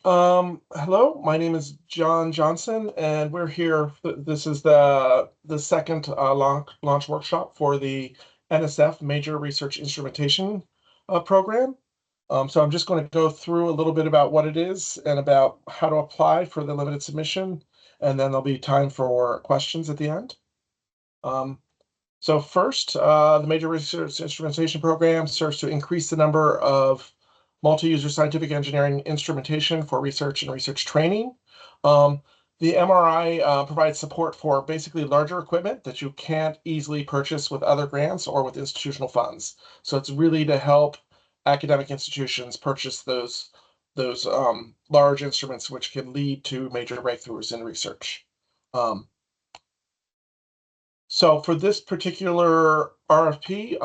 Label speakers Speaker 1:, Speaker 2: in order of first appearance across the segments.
Speaker 1: Hello, my name is John Johnson, and we're here. This is the second launch workshop for the NSF Major Research Instrumentation program. So I'm just going to go through a little bit about what it is and about how to apply for the limited submission, and then there'll be time for questions at the end. So first, the Major Research Instrumentation Program serves to increase the number of multi-user scientific engineering instrumentation for research and research training. The MRI provides support for basically larger equipment that you can't easily purchase with other grants or with institutional funds. So it's really to help academic institutions purchase those large instruments, which can lead to major breakthroughs in research. So for this particular RFP,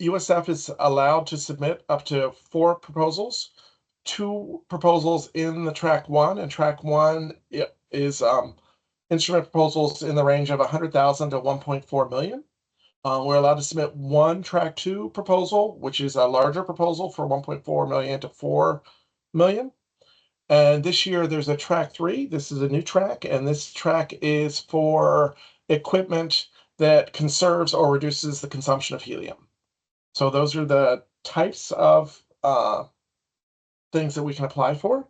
Speaker 1: USF is allowed to submit up to 4 proposals. 2 proposals in the track 1, and track 1 is instrument proposals in the range of 100,000 to 1.4 million. We're allowed to submit 1 track 2 proposal, which is a larger proposal for 1.4 million to 4 million. And this year there's a track 3. This is a new track, and this track is for equipment that conserves or reduces the consumption of helium. So those are the types of things that we can apply for.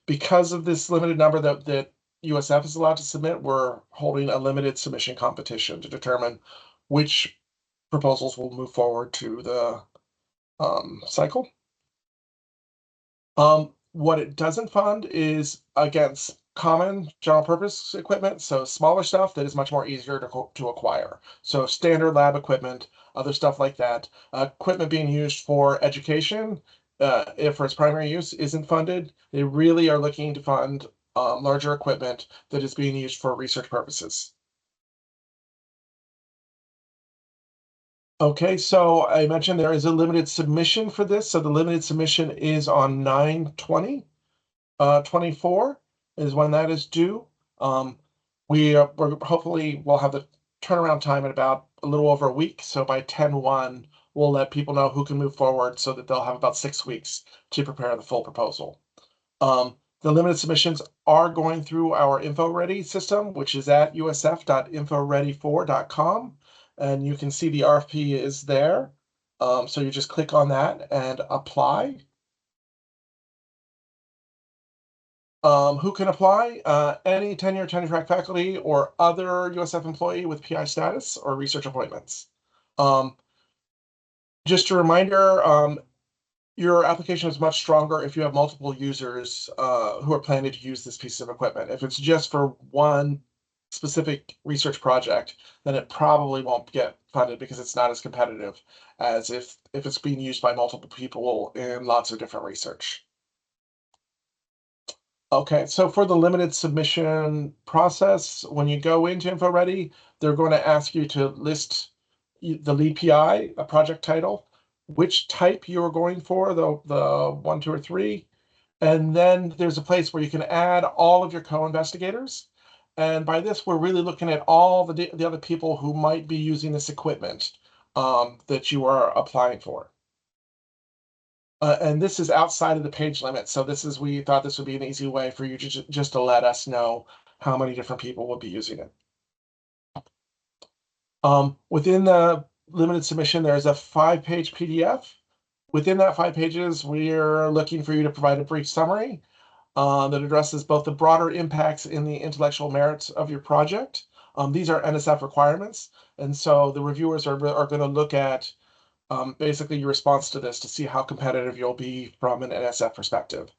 Speaker 1: Because of this limited number that USF is allowed to submit, we're holding a limited submission competition to determine which proposals will move forward to the cycle. What it doesn't fund is, again, common general purpose equipment, so smaller stuff that is much more easier to acquire. So standard lab equipment, other stuff like that. Equipment being used for education, if for its primary use, isn't funded. They really are looking to fund larger equipment that is being used for research purposes. Okay, so I mentioned there is a limited submission for this. So the limited submission is on 9/20. 24 is when that is due. We're hopefully we'll have the turnaround time in about a little over a week. So by 10/1, we'll let people know who can move forward so that they'll have about 6 weeks to prepare the full proposal. The limited submissions are going through our InfoReady system, which is at usf.infoready4.com. And you can see the RFP is there. So you just click on that and apply. Who can apply? Any tenure-track faculty or other USF employee with PI status or research appointments. Just a reminder, your application is much stronger if you have multiple users who are planning to use this piece of equipment. If it's just for one specific research project, then it probably won't get funded because it's not as competitive as if it's being used by multiple people in lots of different research. Okay, so for the limited submission process, when you go into InfoReady, they're going to ask you to list the lead PI, a project title, which type you're going for, the 1, 2, or 3, and then there's a place where you can add all of your co-investigators. And by this, we're really looking at all the other people who might be using this equipment that you are applying for. And this is outside of the page limit. So we thought this would be an easy way for you to just to let us know how many different people will be using it. Within the limited submission, there's a 5-page PDF. Within that 5 pages, we're looking for you to provide a brief summary that addresses both the broader impacts in the intellectual merits of your project. These are NSF requirements. And so the reviewers are going to look at basically your response to this to see how competitive you'll be from an NSF perspective.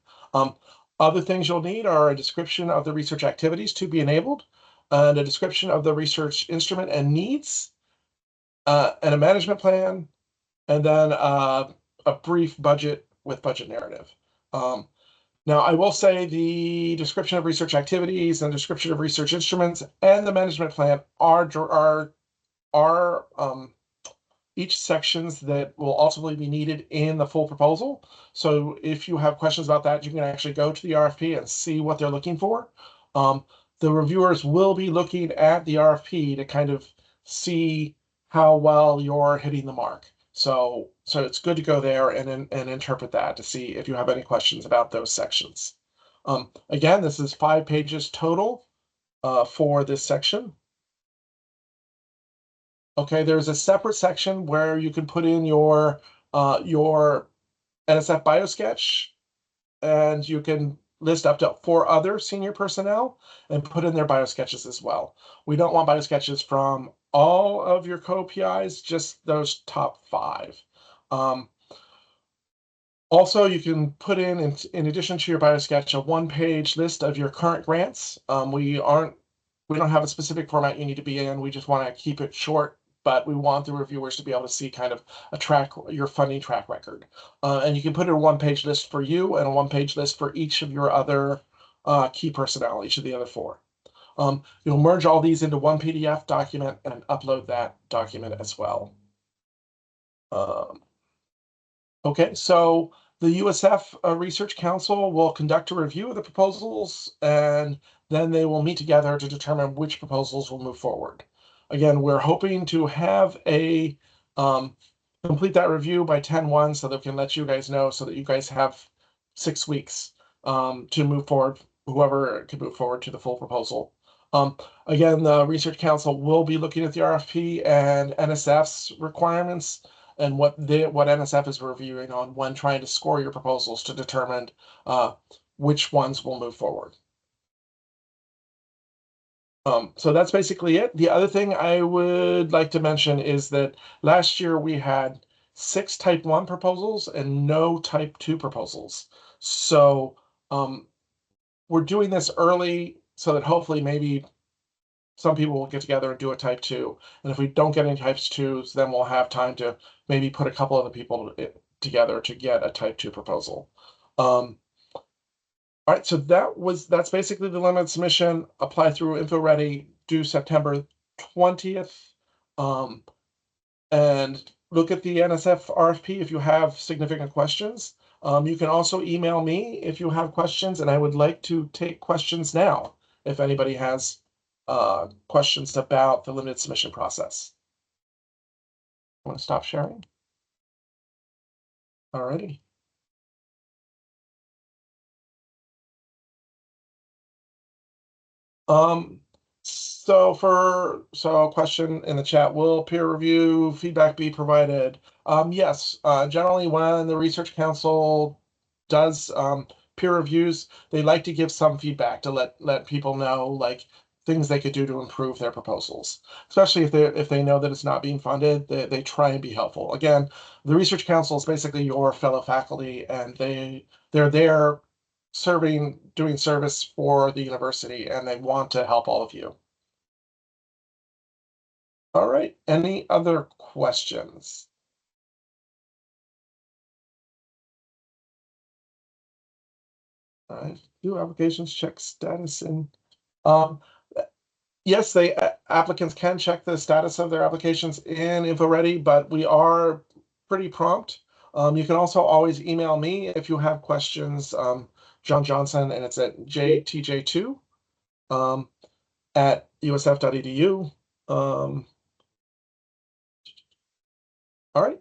Speaker 1: Other things you'll need are a description of the research activities to be enabled, and a description of the research instrument and needs, and a management plan, and then a brief budget with budget narrative. Now, I will say the description of research activities and description of research instruments and the management plan are each sections that will ultimately be needed in the full proposal. So if you have questions about that, you can actually go to the RFP and see what they're looking for. The reviewers will be looking at the RFP to kind of see how well you're hitting the mark. So so it's good to go there and interpret that to see if you have any questions about those sections. Again, this is 5 pages total for this section. Okay, there's a separate section where you can put in your NSF BioSketch, and you can list up to 4 other senior personnel and put in their biosketches as well. We don't want biosketches from all of your co-PIs, just those top 5. Also, you can put in addition to your biosketch, a 1-page list of your current grants. We don't have a specific format you need to be in. We just want to keep it short, but we want the reviewers to be able to see kind of your funding track record. And you can put in a 1-page list for you and a 1-page list for each of your other key personnel, each of the other 4. You'll merge all these into one PDF document and upload that document as well. Okay, so the USF Research Council will conduct a review of the proposals, and then they will meet together to determine which proposals will move forward. Again, we're hoping to have a complete that review by 10/1 so that we can let you guys know, so that you guys have 6 weeks to move forward, whoever can move forward to the full proposal. Again, the Research Council will be looking at the RFP and NSF's requirements and what NSF is reviewing on when trying to score your proposals to determine which ones will move forward. So that's basically it. The other thing I would like to mention is that last year we had 6 Type 1 proposals and no Type 2 proposals. So we're doing this early so that hopefully maybe some people will get together and do a Type 2. And if we don't get any Types 2s, then we'll have time to maybe put a couple of the people together to get a Type 2 proposal. All right, so that's basically the limited submission. Apply through InfoReady, due September 20th. And look at the NSF RFP if you have significant questions. You can also email me if you have questions, and I would like to take questions now if anybody has questions about the limited submission process. I want to stop sharing. Alrighty. So question in the chat, will peer review feedback be provided? Yes, generally when the Research Council does peer reviews, they like to give some feedback to let people know like things they could do to improve their proposals, especially if they know that it's not being funded. They try and be helpful. Again, the Research Council is basically your fellow faculty, and they're there doing service for the university, and they want to help all of you. All right, any other questions? All right, do applications check status and yes, applicants can check the status of their applications in InfoReady, but we are pretty prompt. You can also always email me if you have questions, John Johnson, and it's at jtj2 at usf.edu. All right.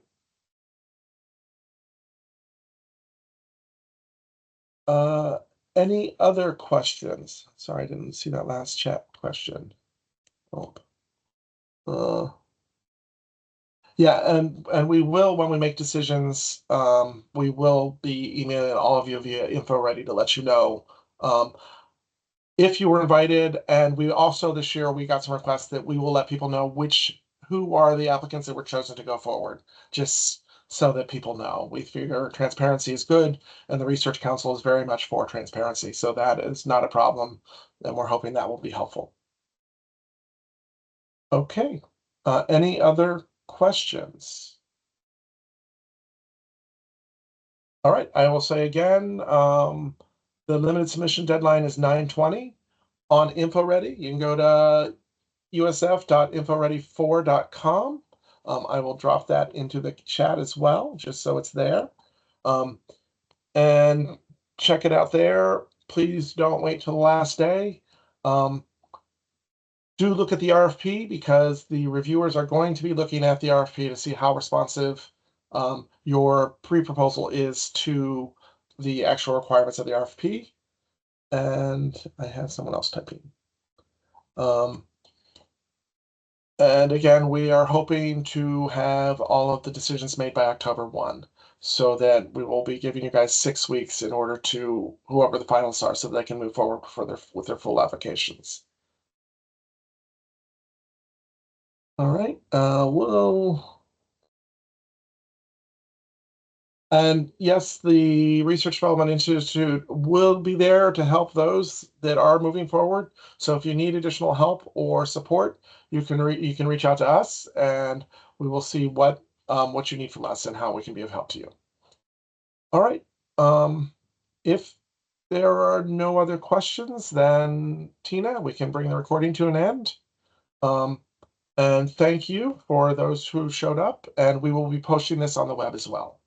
Speaker 1: Any other questions? Sorry, I didn't see that last chat question. Oh. Yeah, and we will, when we make decisions, we will be emailing all of you via InfoReady to let you know if you were invited. And we also this year we got some requests that we will let people know who are the applicants that were chosen to go forward, just so that people know. We figure transparency is good, and the Research Council is very much for transparency, so that is not a problem, and we're hoping that will be helpful. Okay, any other questions? All right, I will say again, the limited submission deadline is 9/20 on InfoReady. You can go to usf.infoready4.com. I will drop that into the chat as well, just so it's there. And check it out there. Please don't wait till the last day. Do look at the RFP, because the reviewers are going to be looking at the RFP to see how responsive Your pre-proposal is to the actual requirements of the RFP. And I have someone else typing. And again, we are hoping to have all of the decisions made by October 1, so that we will be giving you guys 6 weeks in order to, whoever the finalists are, so they can move forward with their full applications. All right, and yes, the Research Development Institute will be there to help those that are moving forward. So if you need additional help or support, you can reach out to us, and we will see what you need from us and how we can be of help to you. All right. If there are no other questions, then Tina, we can bring the recording to an end. And thank you for those who showed up, and we will be posting this on the web as well.